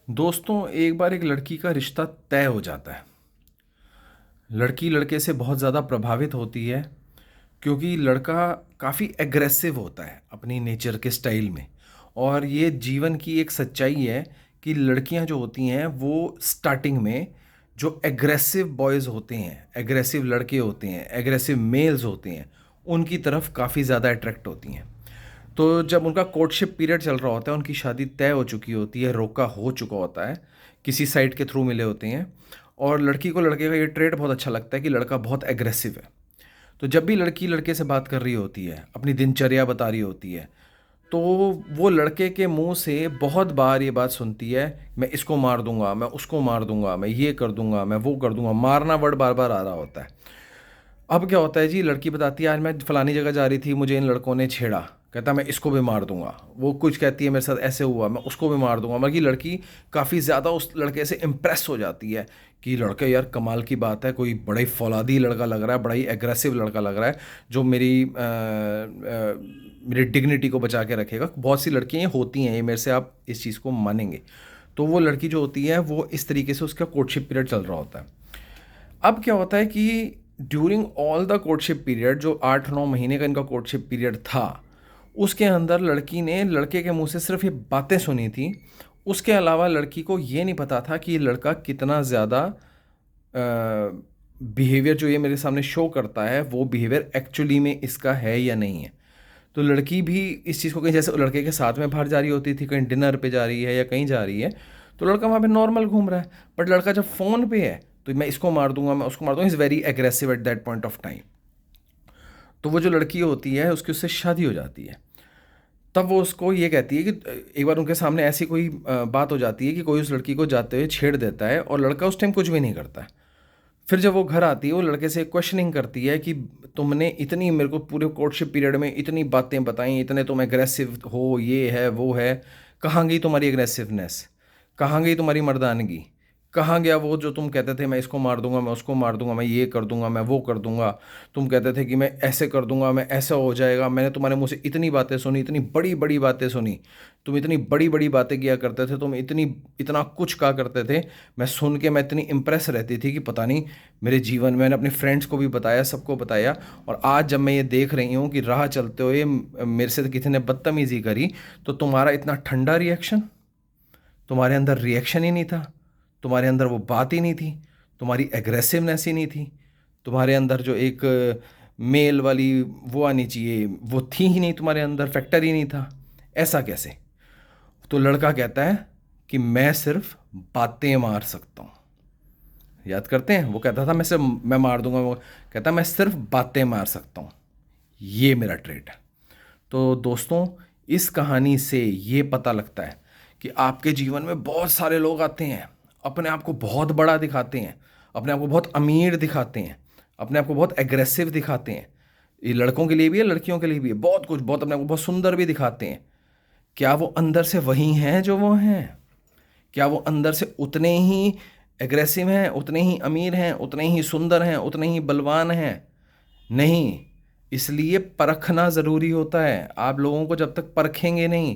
दोस्तों, एक बार एक लड़की का रिश्ता तय हो जाता है। लड़की लड़के से बहुत ज़्यादा प्रभावित होती है क्योंकि लड़का काफ़ी एग्रेसिव होता है अपनी नेचर के स्टाइल में। और ये जीवन की एक सच्चाई है कि लड़कियां जो होती हैं वो स्टार्टिंग में जो एग्रेसिव बॉयज़ होते हैं, एग्रेसिव लड़के होते हैं, एग्रेसिव मेल्स होते हैं, उनकी तरफ काफ़ी ज़्यादा अट्रैक्ट होती हैं। तो जब उनका कोर्टशिप पीरियड चल रहा होता है, उनकी शादी तय हो चुकी होती है, रोका हो चुका होता है, किसी साइट के थ्रू मिले होते हैं, और लड़की को लड़के का ये ट्रेट बहुत अच्छा लगता है कि लड़का बहुत एग्रेसिव है। तो जब भी लड़की लड़के से बात कर रही होती है, अपनी दिनचर्या बता रही होती है, तो वो लड़के के मुंह से बहुत बार ये बात सुनती है, मैं इसको मार दूंगा, मैं उसको मार दूंगा, मैं ये कर दूंगा, मैं वो कर दूंगा। मारना वर्ड बार बार आ रहा होता है। अब क्या होता है जी, लड़की बताती है आज मैं फलानी जगह जा रही थी, मुझे इन लड़कों ने छेड़ा। कहता मैं इसको भी मार दूंगा। वो कुछ कहती है मेरे साथ ऐसे हुआ, मैं उसको भी मार दूंगा। मतलब कि लड़की काफ़ी ज़्यादा उस लड़के से इम्प्रेस हो जाती है कि लड़का यार कमाल की बात है, कोई बड़ा ही फौलादी लड़का लग रहा है, बड़ा ही एग्रेसिव लड़का लग रहा है, जो मेरी डिग्निटी को बचा के रखेगा। बहुत सी लड़कियाँ ये होती हैं, ये मेरे से आप इस चीज़ को मानेंगे। तो वो लड़की जो होती है वो इस तरीके से, उसका कोर्टशिप पीरियड चल रहा होता है। अब क्या होता है कि during all the courtship period, जो 8-9 महीने का इनका कोर्टशिप पीरियड था, उसके अंदर लड़की ने लड़के के मुंह से सिर्फ ये बातें सुनी थी। उसके अलावा लड़की को ये नहीं पता था कि ये लड़का कितना ज़्यादा बिहेवियर जो ये मेरे सामने शो करता है, वो बिहेवियर एक्चुअली में इसका है या नहीं है। तो लड़की भी इस चीज़ को, कहीं जैसे लड़के के साथ में बाहर जा रही होती थी, कहीं डिनर पे जा रही है या कहीं जा रही है, तो लड़का वहाँ पे नॉर्मल घूम रहा है। बट लड़का जब फ़ोन पे है तो मैं इसको मार दूंगा, मैं उसको मार दूंगा, is very aggressive at that point of time. तो वो जो लड़की होती है उसकी उससे शादी हो जाती है। तब वो उसको ये कहती है कि एक बार उनके सामने ऐसी कोई बात हो जाती है कि कोई उस लड़की को जाते हुए छेड़ देता है और लड़का उस टाइम कुछ भी नहीं करता है। फिर जब वो घर आती है, वो लड़के से क्वेश्चनिंग करती है कि तुमने इतनी मेरे को पूरे कोर्टशिप पीरियड में इतनी बातें बताई, इतने तुम एग्रेसिव हो, ये है वो है, कहाँ गई तुम्हारी एग्रेसिवनेस, कहाँ गई तुम्हारी मर्दानगी, कहाँ गया वो जो तुम कहते थे मैं इसको मार दूंगा, मैं उसको मार दूंगा, मैं ये कर दूंगा, मैं वो कर दूंगा। तुम कहते थे कि मैं ऐसे कर दूंगा, मैं ऐसा हो जाएगा। मैंने तुम्हारे मुंह से इतनी बातें सुनी, इतनी बड़ी बड़ी बातें सुनी, तुम इतनी बड़ी बड़ी बातें किया करते थे, तुम इतनी इतना कुछ कहा करते थे। मैं सुन के मैं इतनी इम्प्रेस रहती थी कि पता नहीं, मेरे जीवन में मैंने अपने फ्रेंड्स को भी बताया, सबको बताया। और आज जब मैं ये देख रही हूँ कि राह चलते हुए मेरे से किसी ने बदतमीज़ी करी, तो तुम्हारा इतना ठंडा रिएक्शन, तुम्हारे अंदर रिएक्शन ही नहीं था, तुम्हारे अंदर वो बात ही नहीं थी, तुम्हारी एग्रेसिवनेस ही नहीं थी, तुम्हारे अंदर जो एक मेल वाली वो आनी चाहिए वो थी ही नहीं, तुम्हारे अंदर फैक्टर ही नहीं था। ऐसा कैसे? तो लड़का कहता है कि मैं सिर्फ बातें मार सकता हूँ। याद करते हैं, वो कहता था मैं मार दूंगा, वो कहता मैं सिर्फ बातें मार सकता हूँ, ये मेरा ट्रेट है। तो दोस्तों, इस कहानी से ये पता लगता है कि आपके जीवन में बहुत सारे लोग आते हैं, अपने आप को बहुत बड़ा दिखाते हैं, अपने आप को बहुत अमीर दिखाते हैं, अपने आप को बहुत एग्रेसिव दिखाते हैं। ये लड़कों के लिए भी है, लड़कियों के लिए भी है, बहुत कुछ, बहुत अपने आप को बहुत सुंदर भी दिखाते हैं। क्या वो अंदर से वही हैं जो वो हैं? क्या वो अंदर से उतने ही एग्रेसिव हैं, उतने ही अमीर हैं, उतने ही सुंदर हैं, उतने ही बलवान हैं? नहीं। इसलिए परखना ज़रूरी होता है। आप लोगों को जब तक परखेंगे नहीं,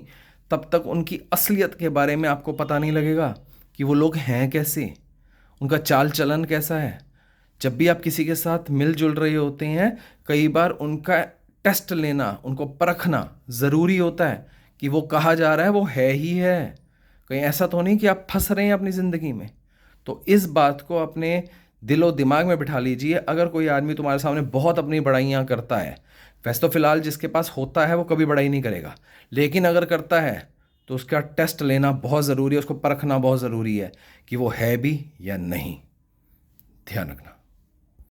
तब तक उनकी असलियत के बारे में आपको पता नहीं लगेगा कि वो लोग हैं कैसे, उनका चाल चलन कैसा है। जब भी आप किसी के साथ मिलजुल रहे होते हैं, कई बार उनका टेस्ट लेना, उनको परखना ज़रूरी होता है कि वो कहा जा रहा है वो है ही है। कहीं ऐसा तो नहीं कि आप फंस रहे हैं अपनी ज़िंदगी में। तो इस बात को अपने दिलो दिमाग में बिठा लीजिए। अगर कोई आदमी तुम्हारे सामने बहुत अपनी बड़ाइयाँ करता है, वैसे तो फ़िलहाल जिसके पास होता है वो कभी बड़ाई नहीं करेगा, लेकिन अगर करता है तो उसका टेस्ट लेना बहुत ज़रूरी है, उसको परखना बहुत ज़रूरी है कि वो है भी या नहीं। ध्यान रखना।